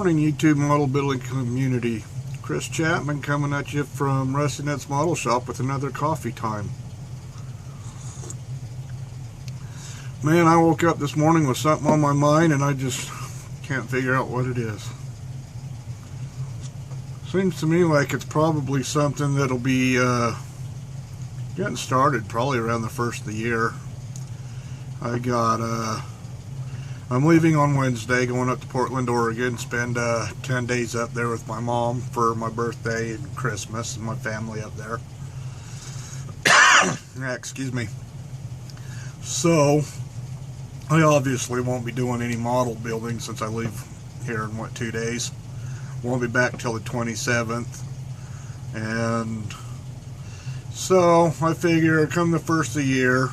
morning, YouTube model building community. Chris Chapman coming at you from Rusty Nuts Model Shop with another coffee time. Man, I woke up this morning with something on my mind and I just can't figure out what it is. Seems to me like it's probably something that'll be getting started probably around the first of the year. I'm leaving on Wednesday, going up to Portland, Oregon, spend 10 days up there with my mom for my birthday and Christmas and my family up there. Excuse me. So, I obviously won't be doing any model building since I leave here in, 2 days. Won't be back till the 27th. And so, I figure come the first of the year,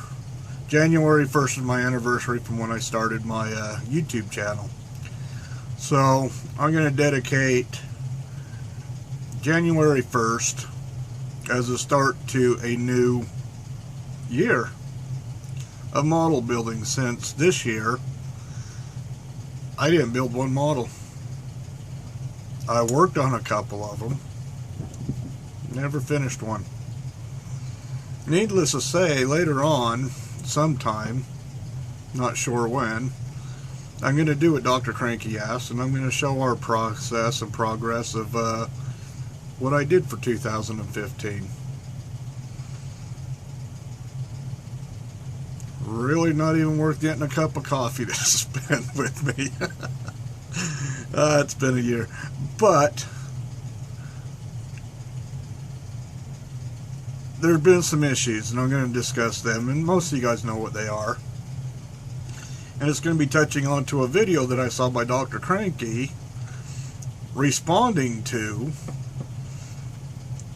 January 1st is my anniversary from when I started my YouTube channel. So I'm going to dedicate January 1st as a start to a new year of model building, since this year I didn't build one model. I worked on a couple of them, never finished one. Needless to say, later on, sometime, not sure when, I'm going to do what Dr. Cranky asked, and I'm going to show our process and progress of what I did for 2015. Really not even worth getting a cup of coffee to spend with me. It's been a year. But there have been some issues, and I'm going to discuss them, and most of you guys know what they are. And it's going to be touching on to a video that I saw by Dr. Cranky responding to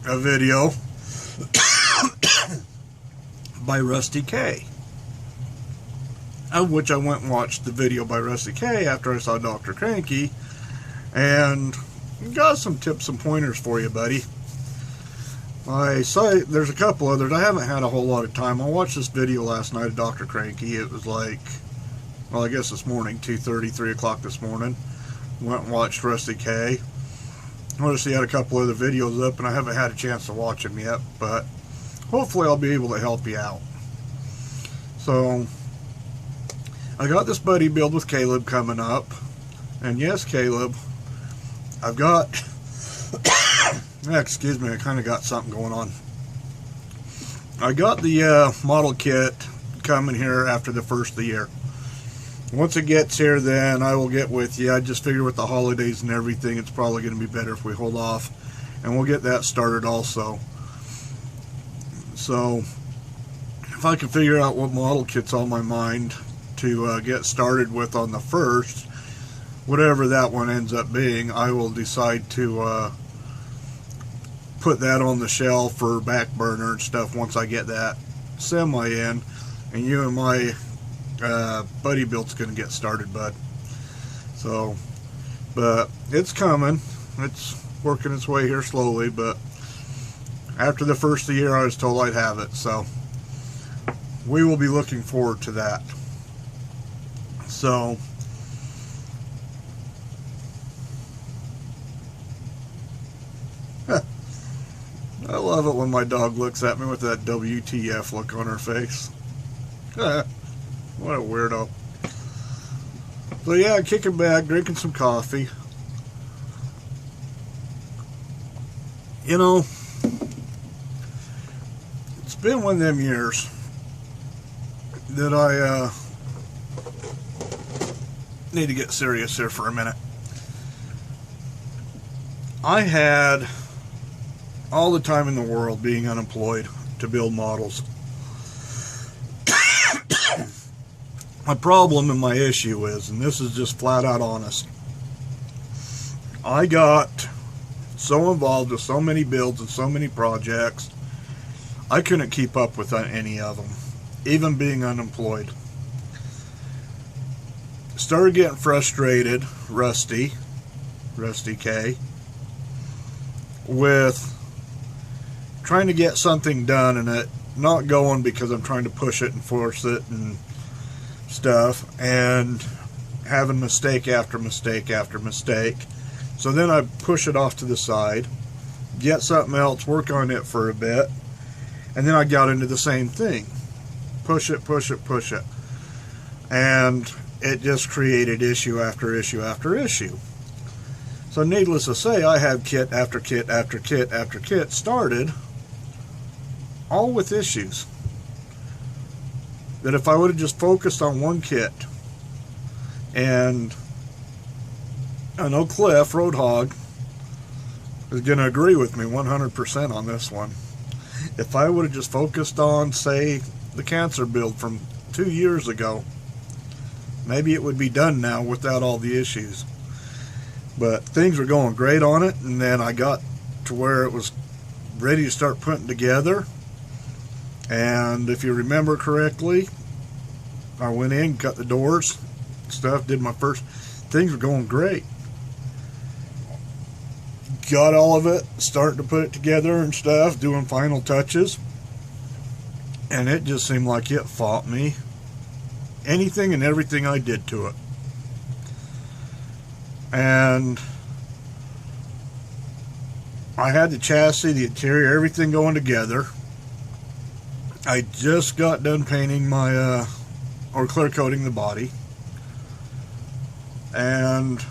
a video by Rusty K, of which I went and watched the video by Rusty K after I saw Dr. Cranky, and got some tips and pointers for you, buddy. I saw there's a couple others. I haven't had a whole lot of time. I watched this video last night of Dr. Cranky. It was like, well, I guess this morning, 2:30, 3 o'clock this morning. Went and watched Rusty K. Noticed he had a couple other videos up, and I haven't had a chance to watch them yet, but hopefully I'll be able to help you out. So, I got this buddy build with Caleb coming up, and yes, Caleb, I've got... excuse me, I kind of got something going on. I got the model kit coming here after the first of the year. Once it gets here, then I will get with you. I just figure with the holidays and everything, it's probably going to be better if we hold off, and we'll get that started also. So, if I can figure out what model kit's on my mind to get started with on the first, whatever that one ends up being, I will decide to put that on the shelf for back burner and stuff once I get that semi in, and you and my buddy build's going to get started, bud. So, but it's coming. It's working its way here slowly, but after the first of the year I was told I'd have it, so we will be looking forward to that. So I love it when my dog looks at me with that WTF look on her face. What a weirdo. So yeah, kicking back, drinking some coffee. You know, it's been one of them years that I need to get serious here for a minute. I had all the time in the world being unemployed to build models. My problem and my issue is, and this is just flat out honest, I got so involved with so many builds and so many projects, I couldn't keep up with any of them, even being unemployed. Started getting frustrated, Rusty K, with trying to get something done and it not going because I'm trying to push it and force it and stuff, and having mistake after mistake after mistake, So then I push it off to the side, get something else, work on it for a bit, and then I got into the same thing. Push it, push it, push it. And it just created issue after issue after issue. So needless to say, I had kit after kit after kit after kit started, all with issues. That if I would have just focused on one kit, and I know Cliff, Roadhog, is going to agree with me 100% on this one. If I would have just focused on, say, the cancer build from 2 years ago, maybe it would be done now without all the issues. But things were going great on it, and then I got to where it was ready to start putting together. And if you remember correctly, I went in, cut the doors, stuff, did my first, things were going great. Got all of it, starting to put it together and stuff, doing final touches. And it just seemed like it fought me. Anything and everything I did to it. And I had the chassis, the interior, everything going together. I just got done painting my, or clear coating the body. And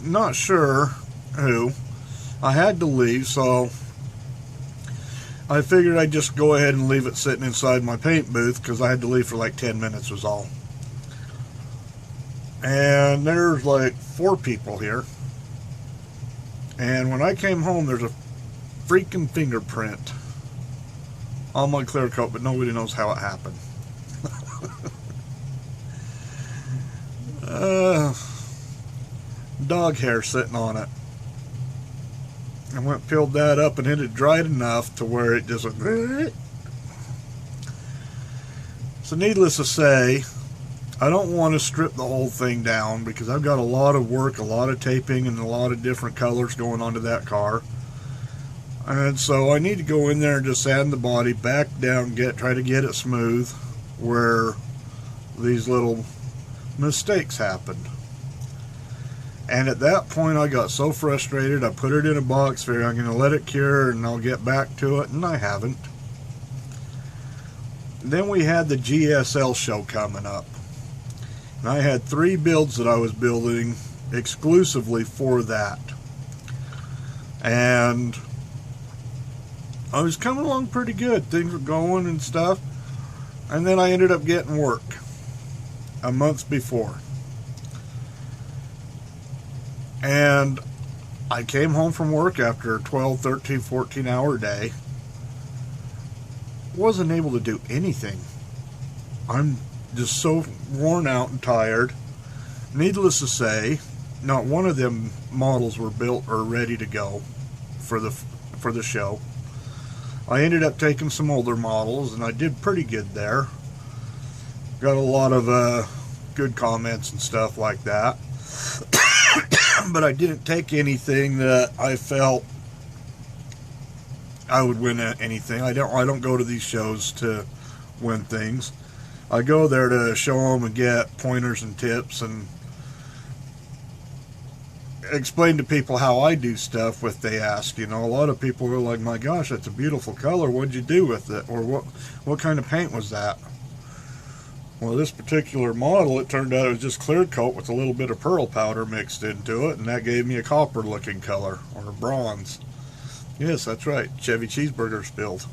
not sure who. I had to leave, so I figured I'd just go ahead and leave it sitting inside my paint booth, because I had to leave for like 10 minutes was all. And there's like 4 people here. And when I came home, there's a freaking fingerprint on my clear coat, but nobody knows how it happened. Dog hair sitting on it. I went peeled that up, and it had dried enough to where it just went. So needless to say, I don't want to strip the whole thing down, because I've got a lot of work, a lot of taping, and a lot of different colors going onto that car. And so I need to go in there and just sand the body back down, try to get it smooth where these little mistakes happened. And at that point I got so frustrated, I put it in a box, figuring I'm going to let it cure and I'll get back to it, and I haven't. Then we had the GSL show coming up. And I had 3 builds that I was building exclusively for that. And I was coming along pretty good. Things were going and stuff. And then I ended up getting work a month before. And I came home from work after a 12, 13, 14 hour day. Wasn't able to do anything. I'm just so worn out and tired. Needless to say, not one of them models were built or ready to go for the show. I ended up taking some older models, and I did pretty good there. Got a lot of good comments and stuff like that. But I didn't take anything that I felt I would win at anything. I don't go to these shows to win things. I go there to show them and get pointers and tips and explain to people how I do stuff if they ask. You know, a lot of people are like, my gosh, that's a beautiful color, what'd you do with it? Or what kind of paint was that? Well, this particular model, it turned out it was just clear coat with a little bit of pearl powder mixed into it, and that gave me a copper looking color, or bronze. Yes, that's right, Chevy cheeseburger spilled.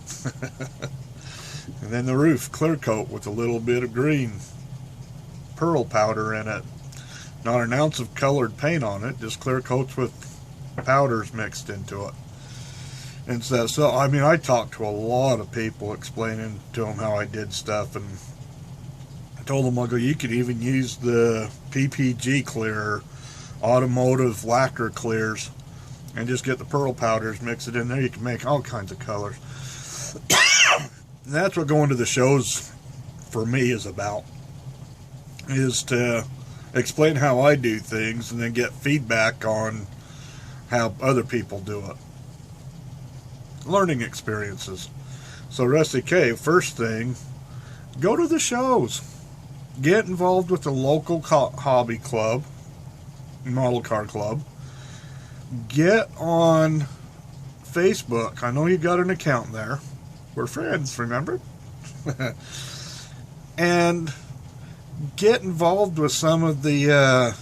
And then the roof, clear coat with a little bit of green pearl powder in it. Not an ounce of colored paint on it, just clear coats with powders mixed into it. And so I mean, I talked to a lot of people explaining to them how I did stuff, and I told them, I go, you could even use the PPG clear, automotive lacquer clears, and just get the pearl powders, mix it in there. You can make all kinds of colors. And that's what going to the shows for me is about, is to explain how I do things and then get feedback on how other people do it. Learning experiences. So Rusty K, first thing, go to the shows. Get involved with the local hobby club. Model Car Club. Get on Facebook. I know you got an account there. We're friends, remember? And get involved with some of the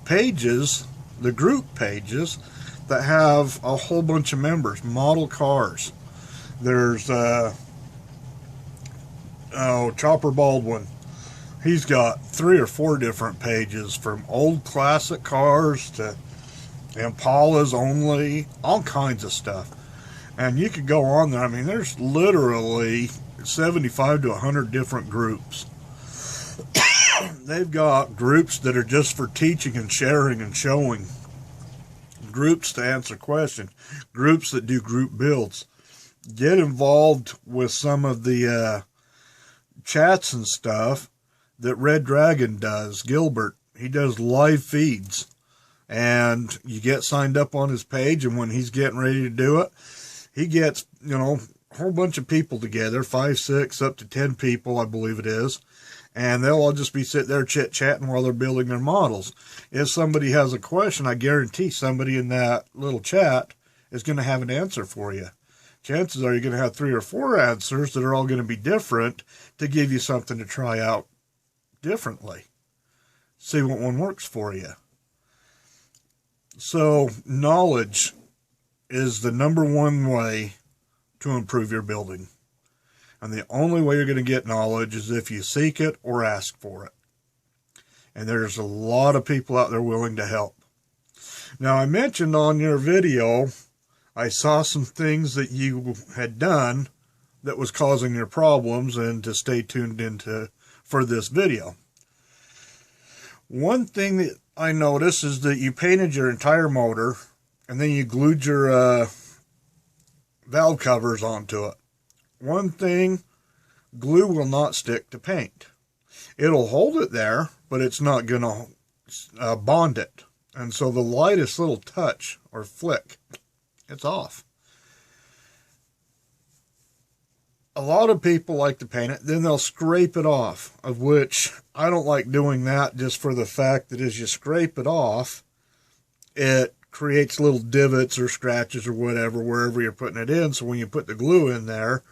pages, the group pages, that have a whole bunch of members. Model cars. There's Chopper Baldwin. He's got 3 or 4 different pages, from old classic cars to Impalas only, all kinds of stuff. And you could go on there. I mean, there's literally 75 to 100 different groups. They've got groups that are just for teaching and sharing and showing, groups to answer questions, groups that do group builds. Get involved with some of the chats and stuff that Red Dragon does. Gilbert, he does live feeds, and you get signed up on his page, and when he's getting ready to do it, he gets, a whole bunch of people together, 5, 6, up to 10 people, I believe it is, and they'll all just be sitting there chit-chatting while they're building their models. If somebody has a question, I guarantee somebody in that little chat is going to have an answer for you. Chances are you're going to have 3 or 4 answers that are all going to be different to give you something to try out differently. See what one works for you. So, knowledge is the #1 way to improve your building. And the only way you're going to get knowledge is if you seek it or ask for it. And there's a lot of people out there willing to help. Now, I mentioned on your video, I saw some things that you had done that was causing your problems, and to stay tuned into for this video. One thing that I noticed is that you painted your entire motor, and then you glued your valve covers onto it. One thing, glue will not stick to paint. It'll hold it there, but it's not going to bond it. And so the lightest little touch or flick, it's off. A lot of people like to paint it, then they'll scrape it off, of which I don't like doing that, just for the fact that as you scrape it off, it creates little divots or scratches or whatever wherever you're putting it in. So when you put the glue in there,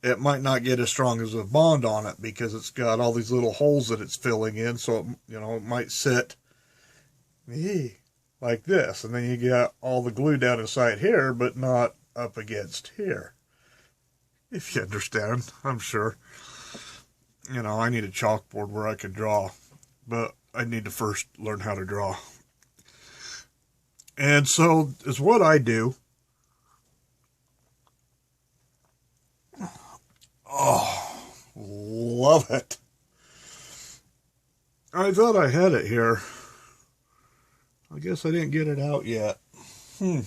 it might not get as strong as a bond on it because it's got all these little holes that it's filling in. So, it might sit like this. And then you get all the glue down inside here, but not up against here. If you understand, I'm sure. I need a chalkboard where I can draw, but I need to first learn how to draw. And so is what I do. Oh, love it. I thought I had it here. I guess I didn't get it out yet. Could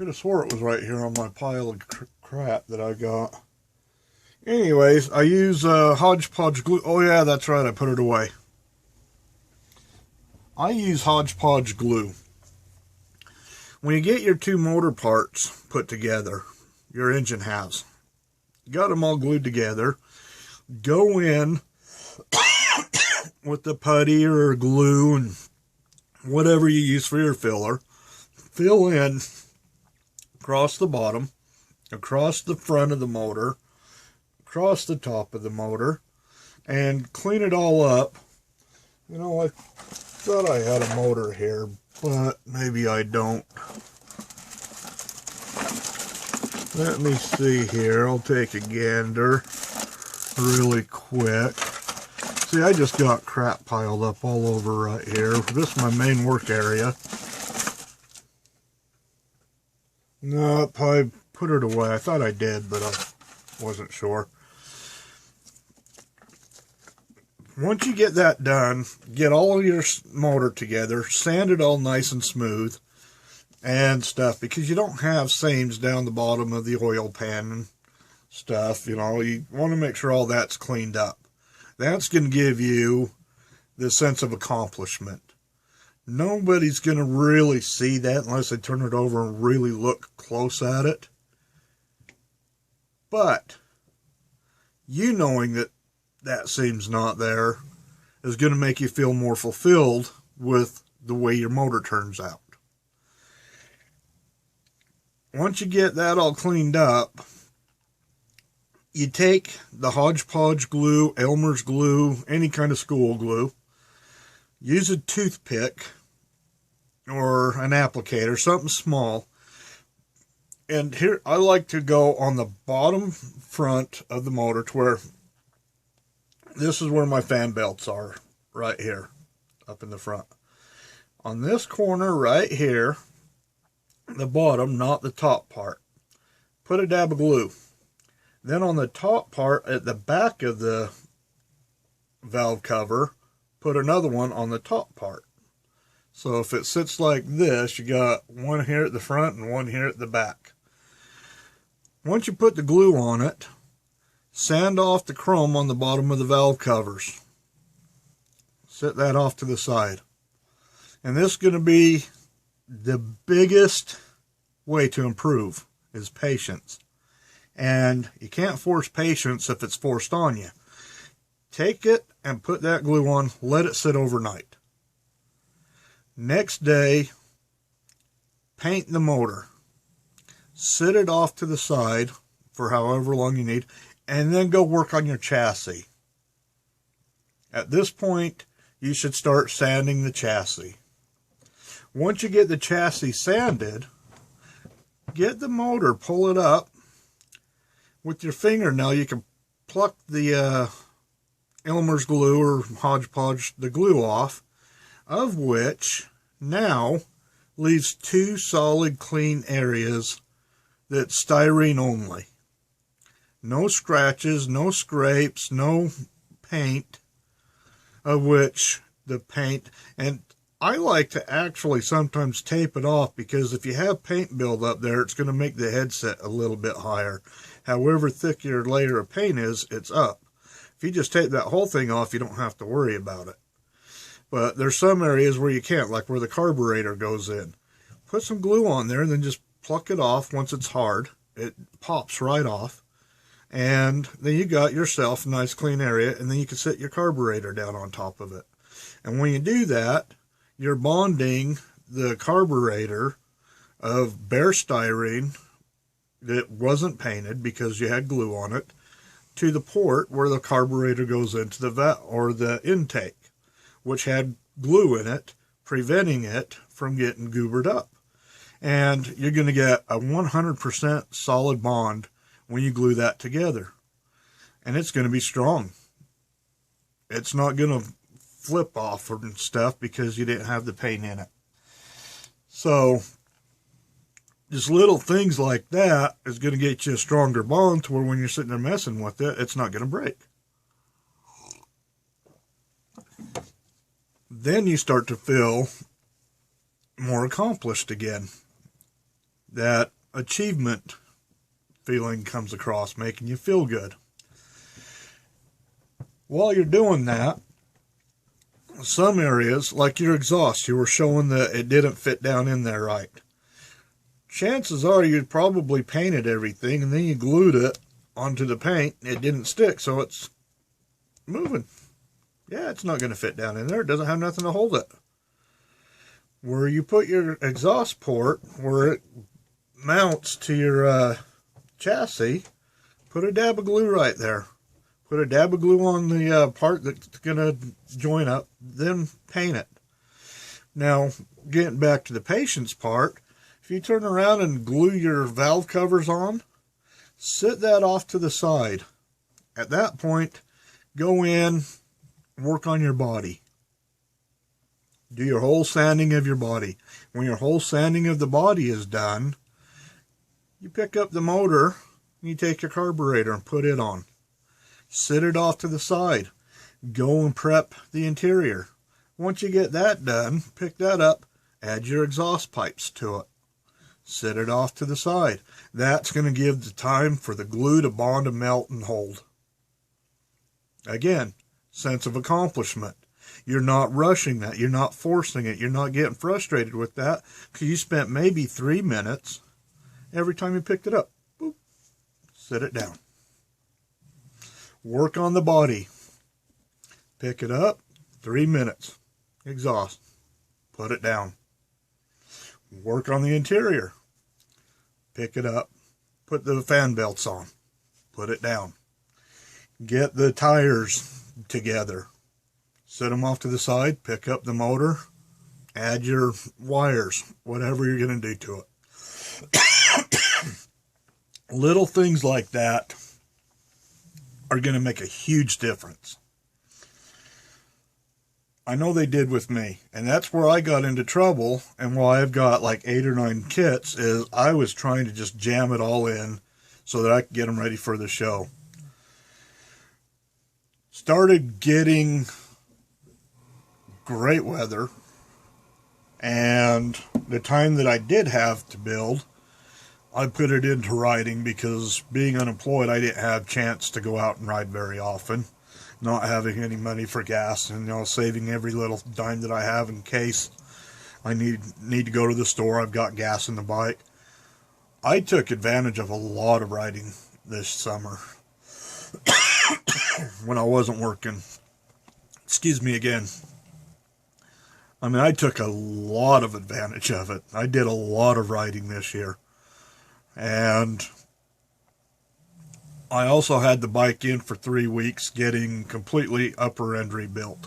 have swore it was right here on my pile of crap that I got. Anyways, I use Hodgepodge glue. Oh yeah, that's right, I put it away. I use Hodgepodge glue. When you get your 2 motor parts put together, your engine has, got them all glued together, go in with the putty or glue and whatever you use for your filler, fill in across the bottom, across the front of the motor, across the top of the motor, and clean it all up. I thought I had a motor here, but maybe I don't. Let me see here. I'll take a gander really quick. See, I just got crap piled up all over right here. This is my main work area. Nope, I put it away. I thought I did, but I wasn't sure. Once you get that done, get all of your motor together, sand it all nice and smooth and stuff, because you don't have seams down the bottom of the oil pan and stuff. You want to make sure all that's cleaned up. That's going to give you the sense of accomplishment. Nobody's going to really see that unless they turn it over and really look close at it. But you knowing that seam's not there is going to make you feel more fulfilled with the way your motor turns out. Once you get that all cleaned up, you take the Hodgepodge glue, Elmer's glue, any kind of school glue, use a toothpick or an applicator, something small. And here, I like to go on the bottom front of the motor to where, this is where my fan belts are, right here, up in the front. On this corner right here, the bottom, not the top part, put a dab of glue. Then on the top part, at the back of the valve cover, put another one on the top part. So if it sits like this, you got one here at the front and one here at the back. Once you put the glue on it, sand off the chrome on the bottom of the valve covers. Set that off to the side. And this is going to be the biggest way to improve, is patience. And you can't force patience if it's forced on you. Take it and put that glue on, let it sit overnight. Next day, paint the motor. Sit it off to the side for however long you need, and then go work on your chassis. At this point, you should start sanding the chassis. Once you get the chassis sanded, get the motor, pull it up. With your fingernail, you can pluck the Elmer's glue or Hodgepodge, the glue off, of which now leaves two solid clean areas that's styrene only. No scratches, no scrapes, no paint, of which the paint, and I like to actually sometimes tape it off, because if you have paint build up there, it's going to make the headset a little bit higher. However thick your layer of paint is, it's up. If you just tape that whole thing off, you don't have to worry about it. But there's some areas where you can't, like where the carburetor goes in. Put some glue on there and then just pluck it off once it's hard. It pops right off. And then you got yourself a nice clean area, and then you can set your carburetor down on top of it. And when you do that, you're bonding the carburetor of bare styrene that wasn't painted because you had glue on it to the port where the carburetor goes into the the intake, which had glue in it, preventing it from getting goobered up. And you're going to get a 100% solid bond when you glue that together. And it's going to be strong. It's not going to flip off and stuff because you didn't have the paint in it. So just little things like that is going to get you a stronger bond to where when you're sitting there messing with it, it's not going to break. Then you start to feel more accomplished again. That achievement feeling comes across, making you feel good. While you're doing that, some areas, like your exhaust, you were showing that it didn't fit down in there right. Chances are you probably painted everything and then you glued it onto the paint. It didn't stick, so it's moving. Yeah, it's not going to fit down in there. It doesn't have nothing to hold it. Where you put your exhaust port, where it mounts to your chassis, put a dab of glue right there. Put a dab of glue on the part that's going to join up, then paint it. Now, getting back to the patience part, if you turn around and glue your valve covers on, sit that off to the side. At that point, go in, work on your body. Do your whole sanding of your body. When your whole sanding of the body is done, you pick up the motor, and you take your carburetor and put it on. Sit it off to the side. Go and prep the interior. Once you get that done, pick that up, add your exhaust pipes to it. Set it off to the side. That's going to give the time for the glue to bond and melt and hold. Again, sense of accomplishment. You're not rushing that. You're not forcing it. You're not getting frustrated with that because you spent maybe 3 minutes every time you picked it up. Boop. Set it down. Work on the body. Pick it up, 3 minutes. Exhaust. Put it down. Work on the interior. Pick it up. Put the fan belts on. Put it down. Get the tires together. Set them off to the side. Pick up the motor. Add your wires. Whatever you're going to do to it. Little things like that are going to make a huge difference. I know they did with me, and that's where I got into trouble, and why I've got like 8 or 9 kits is I was trying to just jam it all in so that I could get them ready for the show. Started getting great weather, and the time that I did have to build, I put it into riding, because being unemployed, I didn't have a chance to go out and ride very often. Not having any money for gas, and saving every little dime that I have in case I need to go to the store. I've got gas in the bike. I took advantage of a lot of riding this summer when I wasn't working. Excuse me again. I mean, I took a lot of advantage of it. I did a lot of riding this year. And I also had the bike in for 3 weeks, getting completely upper end rebuilt.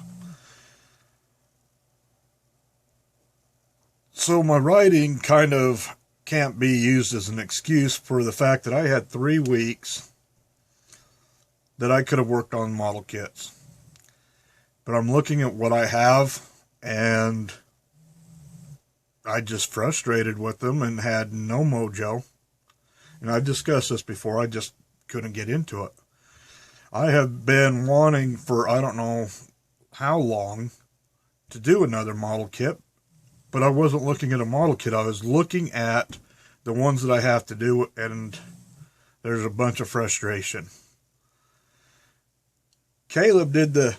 So my riding kind of can't be used as an excuse for the fact that I had 3 weeks that I could have worked on model kits. But I'm looking at what I have, and I just frustrated with them and had no mojo. And I've discussed this before, I just couldn't get into it. I have been wanting for I don't know how long to do another model kit, but I wasn't looking at a model kit. I was looking at the ones that I have to do, and there's a bunch of frustration. Caleb did the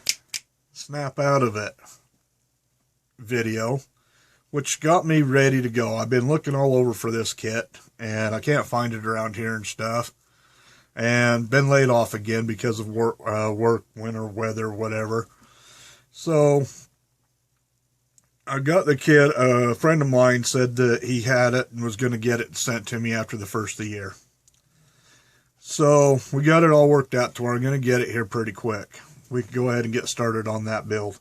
snap out of it video, which got me ready to go. I've been looking all over for this kit, and I can't find it around here and stuff. And been laid off again because of work, winter weather, whatever. So I got the kit. A friend of mine said that he had it and was going to get it sent to me after the first of the year. So we got it all worked out to where I'm going to get it here pretty quick. We can go ahead and get started on that build.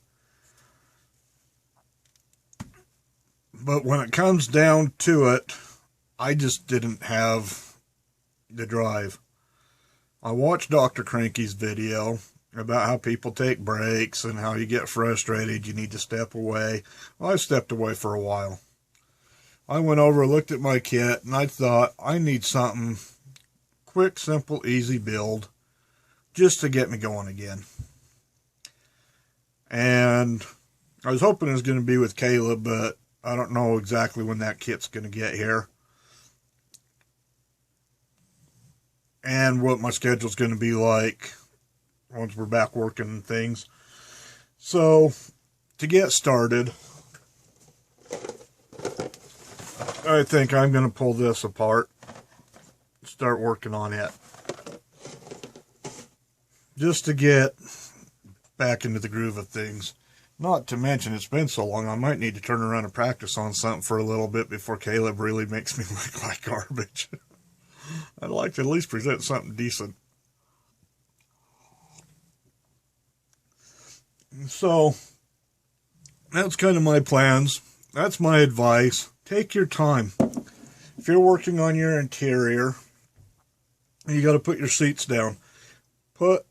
But when it comes down to it, I just didn't have the drive. I watched Dr. Cranky's video about how people take breaks and how you get frustrated, you need to step away. Well, I stepped away for a while. I went over, looked at my kit, and I thought, I need something quick, simple, easy build just to get me going again. And I was hoping it was going to be with Caleb, but I don't know exactly when that kit's going to get here. And what my schedule's going to be like once we're back working and things. So, to get started, I think I'm going to pull this apart, start working on it. Just to get back into the groove of things. Not to mention, it's been so long, I might need to turn around and practice on something for a little bit before Caleb really makes me look like garbage. I'd like to at least present something decent. So, that's kind of my plans. That's my advice. Take your time. If you're working on your interior, you got to put your seats down. Put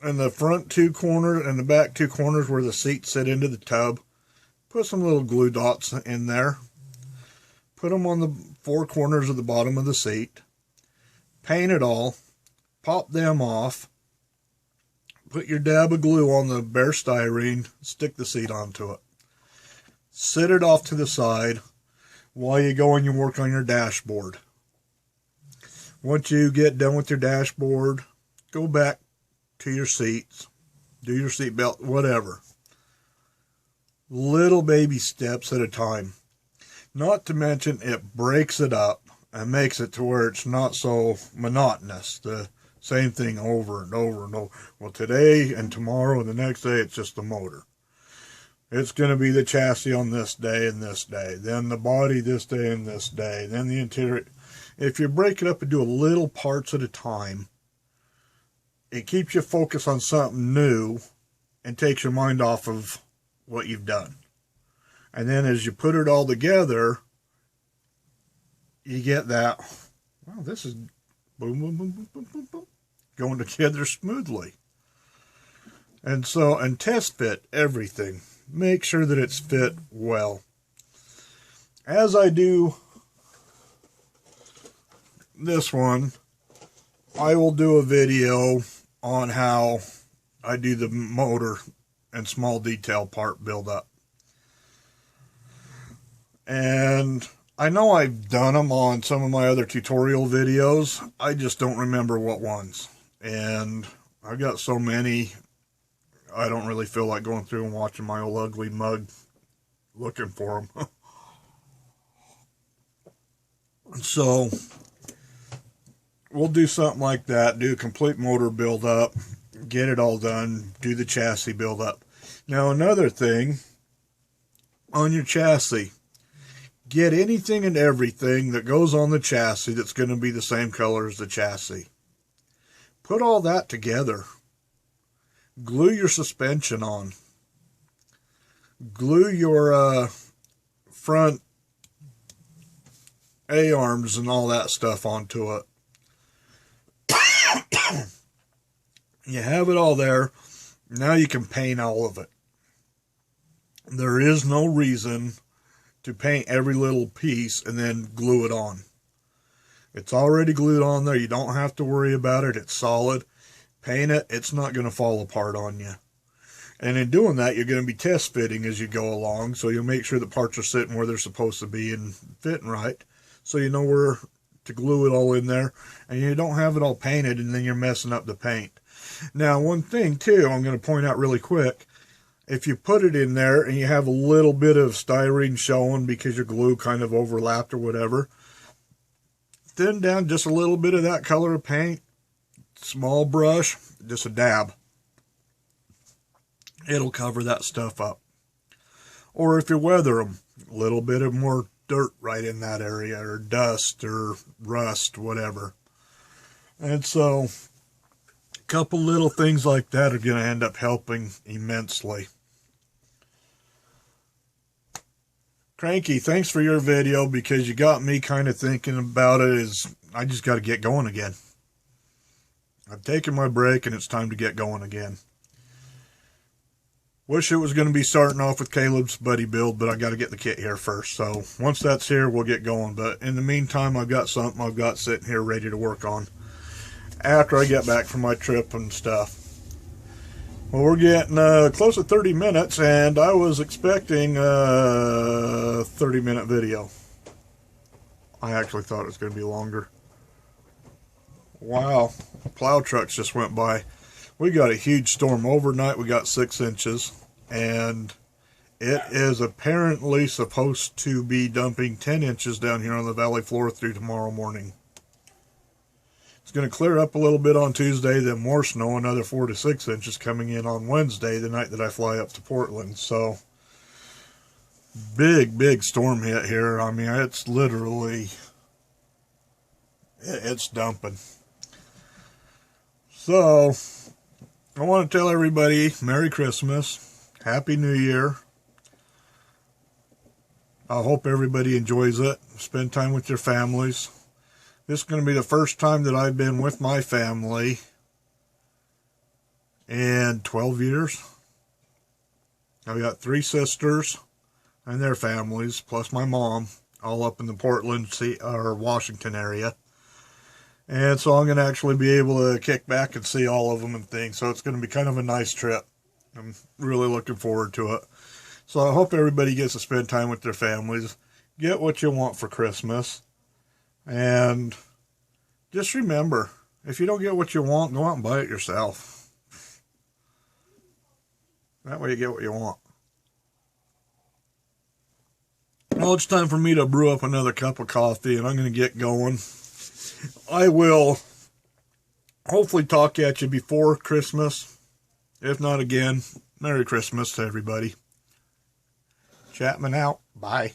in the front 2 corners and the back 2 corners where the seats sit into the tub, put some little glue dots in there. Put them on the 4 corners of the bottom of the seat. Paint it all. Pop them off. Put your dab of glue on the bare styrene. Stick the seat onto it. Set it off to the side while you go and you work on your dashboard. Once you get done with your dashboard, go back to your seats. Do your seat belt, whatever. Little baby steps at a time. Not to mention, it breaks it up and makes it to where it's not so monotonous. The same thing over and over and over. Well, today and tomorrow and the next day, it's just the motor. It's going to be the chassis on this day and this day, then the body this day and this day, then the interior. If you break it up and do a little parts at a time, it keeps you focused on something new and takes your mind off of what you've done. And then as you put it all together, you get that, wow, this is boom, boom, boom, boom, boom, boom, boom, going together smoothly. And so, and test fit everything. Make sure that it's fit well. As I do this one, I will do a video on how I do the motor and small detail part build up. And I know I've done them on some of my other tutorial videos. I just don't remember what ones. And I've got so many, I don't really feel like going through and watching my old ugly mug looking for them. So we'll do something like that, do a complete motor build up, get it all done, do the chassis build up. Now another thing, on your chassis, get anything and everything that goes on the chassis that's going to be the same color as the chassis. Put all that together. Glue your suspension on. Glue your front A-arms and all that stuff onto it. You have it all there. Now you can paint all of it. There is no reason to paint every little piece and then glue it on. It's already glued on there. You don't have to worry about it. It's solid. Paint it. It's not going to fall apart on you. And in doing that, you're going to be test fitting as you go along. So you'll make sure the parts are sitting where they're supposed to be and fitting right. So you know where to glue it all in there. And you don't have it all painted and then you're messing up the paint. Now, one thing too, I'm going to point out really quick. If you put it in there and you have a little bit of styrene showing because your glue kind of overlapped or whatever, thin down just a little bit of that color of paint, small brush, just a dab. It'll cover that stuff up. Or if you weather them, a little bit of more dirt right in that area, or dust or rust, whatever. And so a couple little things like that are going to end up helping immensely. Cranky, thanks for your video, because you got me kind of thinking about it as I just got to get going again. I've taken my break and it's time to get going again. Wish it was going to be starting off with Caleb's buddy build, but I got to get the kit here first. So once that's here, we'll get going. But in the meantime, I've got something I've got sitting here ready to work on after I get back from my trip and stuff. Well, we're getting close to 30 minutes, and I was expecting a 30-minute video. I actually thought it was going to be longer. Wow, plow trucks just went by. We got a huge storm overnight. We got 6 inches, and it is apparently supposed to be dumping 10 inches down here on the valley floor through tomorrow morning. It's going to clear up a little bit on Tuesday, then more snow, another 4 to 6 inches coming in on Wednesday, the night that I fly up to Portland. So, big storm hit here. I mean, it's literally, it's dumping. So, I want to tell everybody Merry Christmas, Happy New Year. I hope everybody enjoys it. Spend time with your families. This is going to be the first time that I've been with my family in 12 years. I've got 3 sisters and their families, plus my mom, all up in the Portland or Washington area. And so I'm going to actually be able to kick back and see all of them and things. So it's going to be kind of a nice trip. I'm really looking forward to it. So I hope everybody gets to spend time with their families. Get what you want for Christmas. And just remember, if you don't get what you want, go out and buy it yourself. That way you get what you want. Well, it's time for me to brew up another cup of coffee, and I'm going to get going. I will hopefully talk at you before Christmas. If not again, Merry Christmas to everybody. Chapman out. Bye.